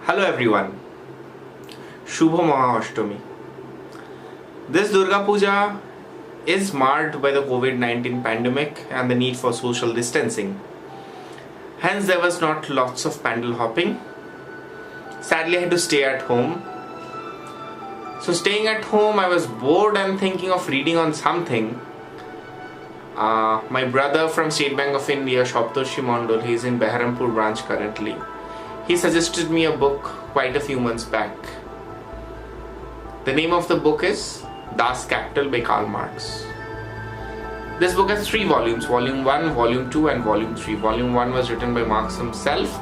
Hello everyone, Shubho Mahaashtami. This Durga Puja is marred by the COVID-19 pandemic and the need for social distancing. Hence there was not lots of pandal hopping. Sadly I had to stay at home. So staying at home I was bored and thinking of reading on something. My brother from State Bank of India, Shoptoshi Mondol, he is in Beharampur branch currently. He suggested me a book quite a few months back. The name of the book is Das Kapital by Karl Marx. This book has 3 volumes, Volume 1, Volume 2 and Volume 3. Volume 1 was written by Marx himself,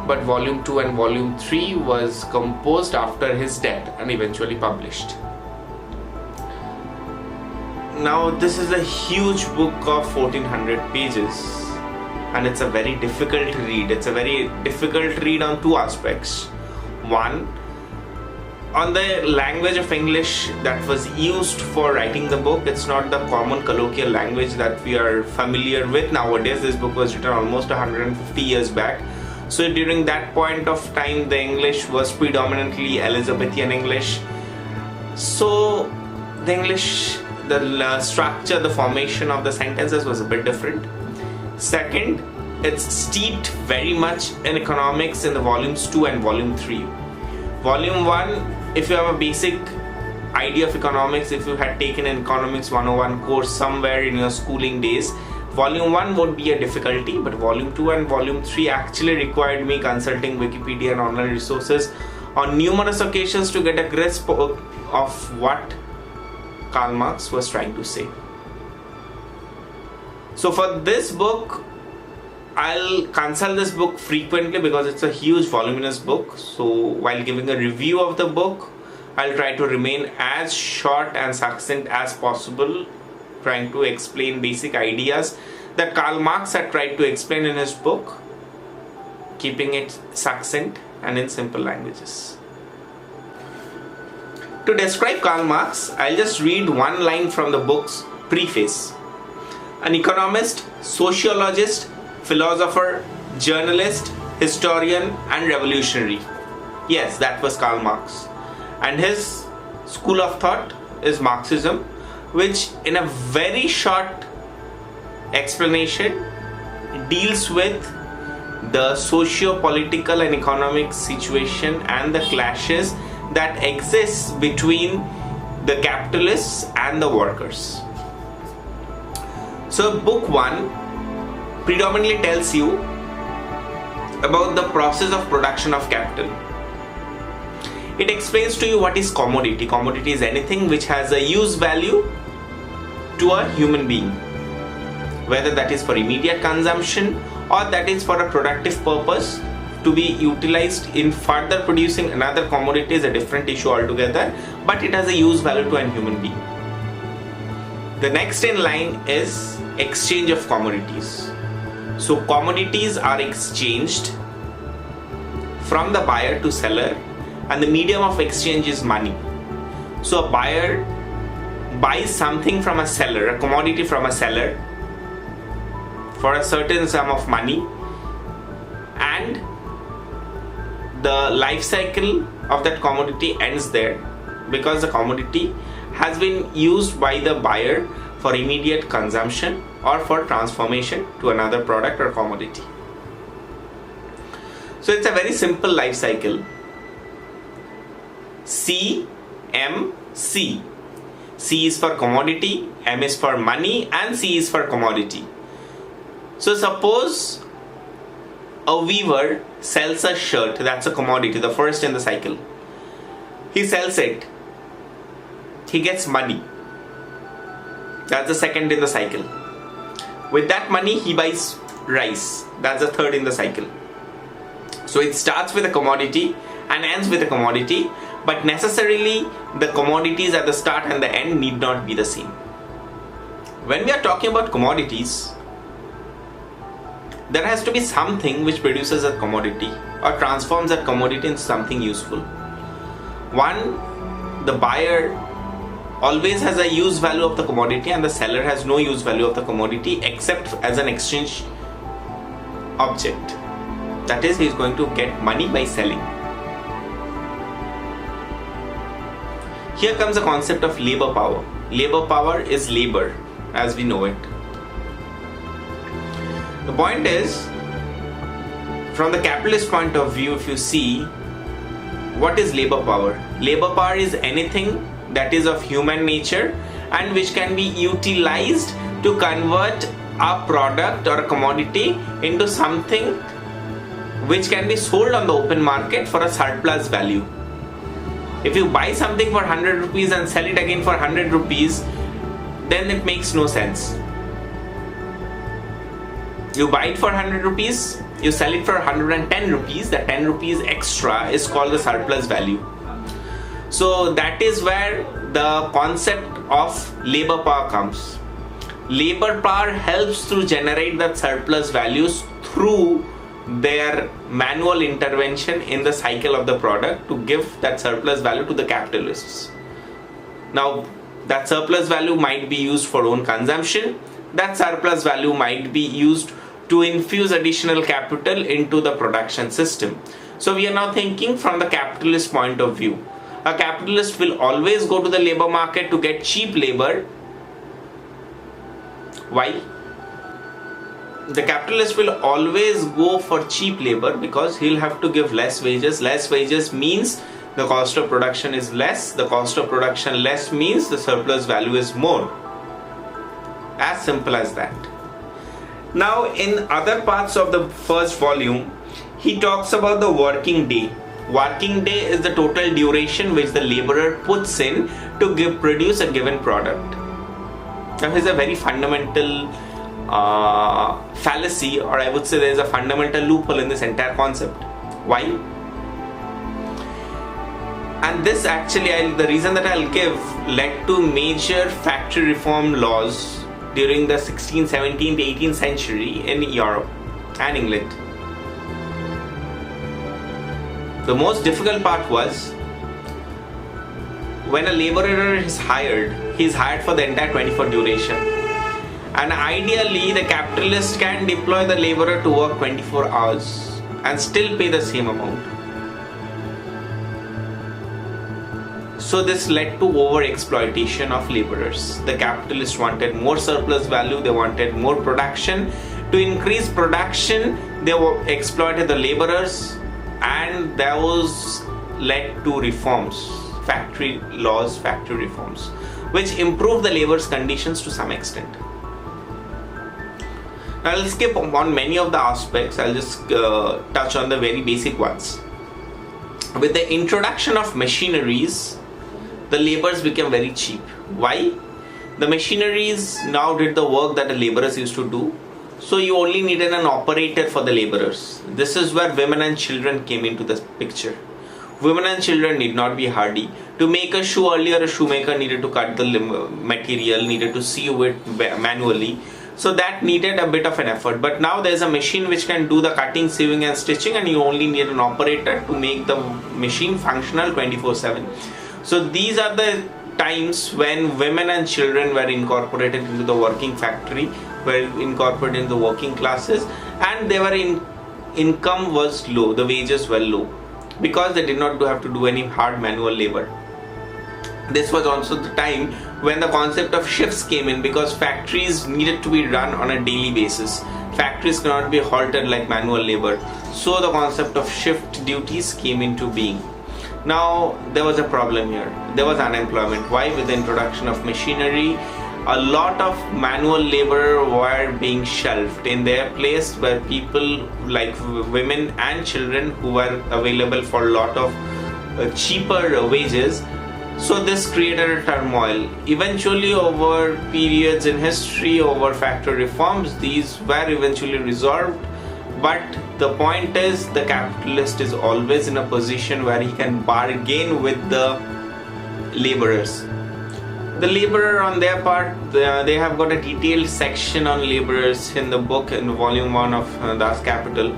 but Volume 2 and Volume 3 was composed after his death and eventually published. Now this is a huge book of 1400 pages. And it's a very difficult read. It's a very difficult read on 2 aspects. One, on the language of English that was used for writing the book. It's not the common colloquial language that we are familiar with nowadays. This book was written almost 150 years back. So during that point of time, the English was predominantly Elizabethan English. So the English, the structure, the formation of the sentences was a bit different. Second, it's steeped very much in economics in the volumes 2 and volume 3. Volume 1, if you have a basic idea of economics, if you had taken an economics 101 course somewhere in your schooling days, volume 1 would be a difficulty, but volume 2 and volume 3 actually required me consulting Wikipedia and online resources on numerous occasions to get a grasp of what Karl Marx was trying to say. So for this book, I'll consult this book frequently because it's a huge voluminous book. So while giving a review of the book, I'll try to remain as short and succinct as possible, trying to explain basic ideas that Karl Marx had tried to explain in his book, keeping it succinct and in simple languages. To describe Karl Marx, I'll just read one line from the book's preface. An economist, sociologist, philosopher, journalist, historian and revolutionary. Yes, that was Karl Marx. And his school of thought is Marxism, which in a very short explanation deals with the socio-political and economic situation and the clashes that exists between the capitalists and the workers. So book 1 predominantly tells you about the process of production of capital. It explains to you what is commodity. Commodity is anything which has a use value to a human being, whether that is for immediate consumption or that is for a productive purpose to be utilized in further producing another commodity is a different issue altogether, but it has a use value to a human being. The next in line is exchange of commodities. So commodities are exchanged from the buyer to seller, and the medium of exchange is money. So a buyer buys something from a seller, a commodity from a seller, for a certain sum of money, and the life cycle of that commodity ends there because the commodity has been used by the buyer for immediate consumption or for transformation to another product or commodity. So it's a very simple life cycle. C, M, C. C is for commodity, M is for money and C is for commodity. So suppose a weaver sells a shirt, that's a commodity, the first in the cycle. He sells it. He gets money. That's the second in the cycle. With that money he buys rice. That's the third in the cycle. So it starts with a commodity and ends with a commodity, but necessarily the commodities at the start and the end need not be the same. When we are talking about commodities, there has to be something which produces a commodity or transforms that commodity into something useful. One, the buyer always has a use value of the commodity and the seller has no use value of the commodity except as an exchange object. That is, he is going to get money by selling. Here comes the concept of labor power. Labor power is labor as we know it. The point is, from the capitalist point of view, if you see, what is labor power? Labor power is anything that is of human nature and which can be utilized to convert a product or a commodity into something which can be sold on the open market for a surplus value. If you buy something for 100 rupees and sell it again for 100 rupees, then it makes no sense. You buy it for 100 rupees, you sell it for 110 rupees, the 10 rupees extra is called the surplus value. So that is where the concept of labor power comes. Labor power helps to generate that surplus values through their manual intervention in the cycle of the product to give that surplus value to the capitalists. Now, that surplus value might be used for own consumption. That surplus value might be used to infuse additional capital into the production system. So we are now thinking from the capitalist point of view. A capitalist will always go to the labor market to get cheap labor. Why? The capitalist will always go for cheap labor because he'll have to give less wages. Less wages means the cost of production is less. The cost of production less means the surplus value is more. As simple as that. Now, in other parts of the first volume, he talks about the working day. Working day is the total duration which the laborer puts in to produce a given product. Now, here's a very fundamental fallacy, or I would say there is a fundamental loophole in this entire concept. Why? And this actually, the reason that I'll give led to major factory reform laws during the 16th, 17th, 18th century in Europe and England. The most difficult part was when a laborer is hired, he is hired for the entire 24 duration. And ideally, the capitalist can deploy the laborer to work 24 hours and still pay the same amount. So this led to over-exploitation of laborers. The capitalists wanted more surplus value, they wanted more production. To increase production, they exploited the laborers, and those led to reforms, factory laws, factory reforms, which improved the laborers' conditions to some extent. Now I'll skip on many of the aspects, I'll just touch on the very basic ones. With the introduction of machineries, the laborers became very cheap. Why? The machineries now did the work that the laborers used to do. So you only needed an operator for the laborers. This is where women and children came into the picture. Women and children need not be hardy. To make a shoe earlier, a shoemaker needed to cut the material, needed to sew it manually. So that needed a bit of an effort. But now there's a machine which can do the cutting, sewing and stitching, and you only need an operator to make the machine functional 24/7. So these are the times when women and children were incorporated into the working factory, were incorporated in the working classes, and they were income was low, the wages were low, because they did not have to do any hard manual labor. This was also the time when the concept of shifts came in, because factories needed to be run on a daily basis. Factories cannot be halted like manual labor. So the concept of shift duties came into being. Now there was a problem here. There was unemployment. Why? With the introduction of machinery, a lot of manual labor were being shelved. In their place were people like women and children who were available for a lot of cheaper wages. So this created a turmoil. Eventually, over periods in history, over factory reforms, these were eventually resolved. But the point is, the capitalist is always in a position where he can bargain with the laborers. The laborer, on their part, they have got a detailed section on laborers in the book, in volume 1 of Das Kapital,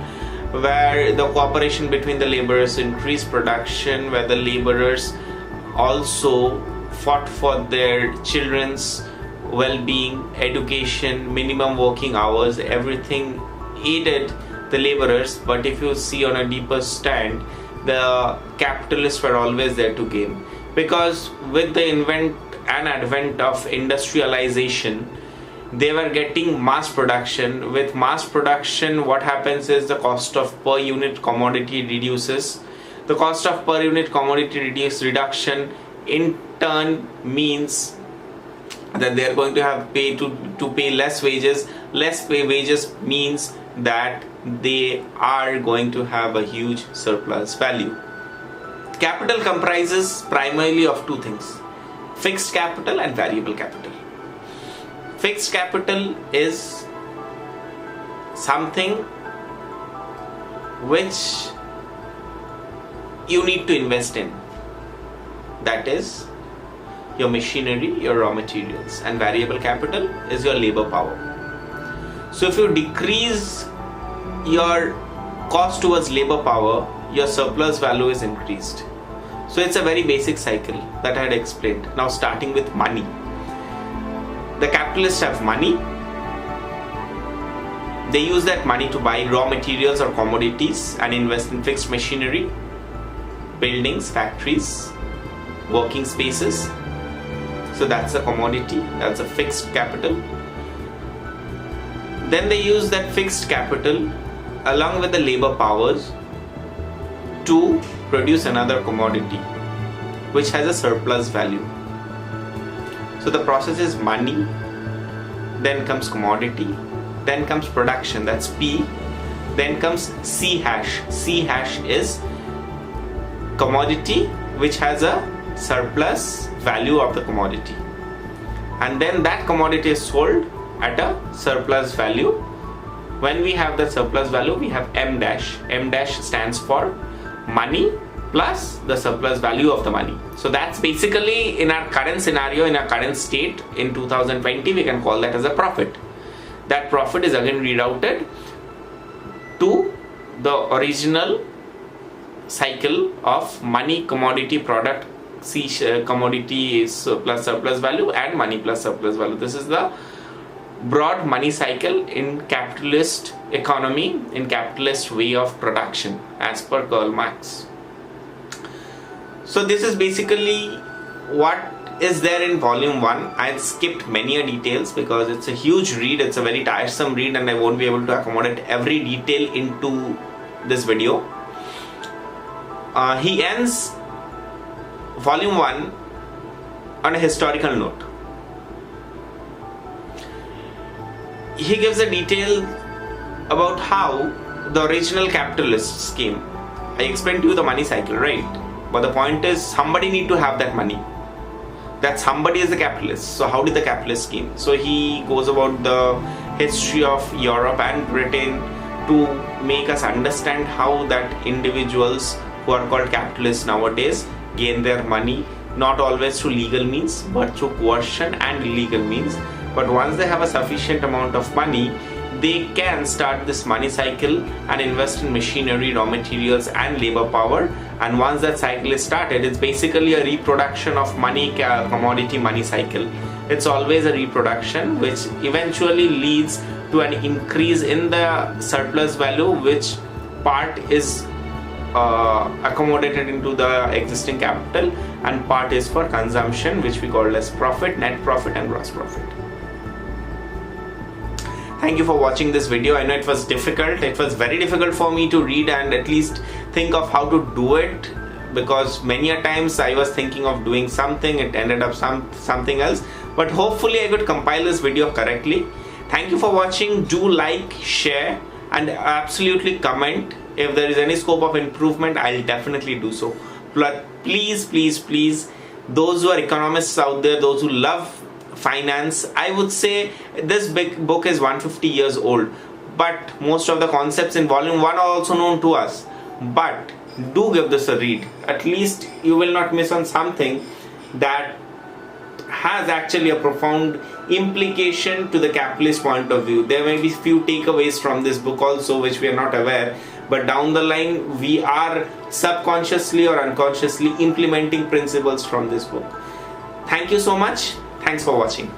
where the cooperation between the laborers increased production, where the laborers also fought for their children's well-being, education, minimum working hours, everything aided the laborers. But if you see on a deeper stand, the capitalists were always there to gain. because with the invent and advent of industrialization, they were getting mass production. With mass production, what happens is the cost of per unit commodity reduces. The cost of per unit commodity reduction in turn means that they are going to have to pay less wages. Less wages means that they are going to have a huge surplus value. Capital comprises primarily of two things: fixed capital and variable capital. Fixed capital is something which you need to invest in, that is your machinery, your raw materials, and variable capital is your labor power. So if you decrease your cost towards labor power, your surplus value is increased. So it's a very basic cycle that I had explained. Now starting with money. The capitalists have money. They use that money to buy raw materials or commodities and invest in fixed machinery, buildings, factories, working spaces. So that's a commodity, that's a fixed capital. Then they use that fixed capital along with the labor powers to produce another commodity which has a surplus value. So the process is money, then comes commodity, then comes production, that's P, then comes C hash. C hash is commodity which has a surplus value of the commodity, and then that commodity is sold at a surplus value. When we have the surplus value, we have M dash. M dash stands for money plus the surplus value of the money. So that's basically, in our current scenario, in our current state in 2020, we can call that as a profit. That profit is again rerouted to the original cycle of money, commodity, product, C commodity is plus surplus value, and money plus surplus value. This is the broad money cycle in capitalist economy, in capitalist way of production as per Karl Marx. So this is basically what is there in volume 1. I skipped many details because it's a huge read, it's a very tiresome read, and I won't be able to accommodate every detail into this video. He ends volume 1 on a historical note. He gives a detail about how the original capitalists came. I explained to you the money cycle, right? But the point is, somebody need to have that money. That somebody is the capitalist. So how did the capitalists came? So he goes about the history of Europe and Britain to make us understand how that individuals who are called capitalists nowadays gain their money, not always through legal means but through coercion and illegal means. But once they have a sufficient amount of money, they can start this money cycle and invest in machinery, raw materials, and labor power. And once that cycle is started, it's basically a reproduction of money, commodity money cycle. It's always a reproduction which eventually leads to an increase in the surplus value, which part is accommodated into the existing capital and part is for consumption, which we call as profit, net profit, and gross profit. Thank you for watching this video. I know it was difficult. It was very difficult for me to read and at least think of how to do it, because many a times I was thinking of doing something, it ended up something else. But hopefully I could compile this video correctly. Thank you for watching. Do like, share, and absolutely comment. If there is any scope of improvement, I'll definitely do so. Please, please, please, those who are economists out there, those who love finance, I would say this big book is 150 years old, but most of the concepts in volume 1 are also known to us. But do give this a read. At least you will not miss on something that has actually a profound implication to the capitalist point of view. There may be few takeaways from this book also which we are not aware, but down the line we are subconsciously or unconsciously implementing principles from this book. Thank you so much. Thanks for watching.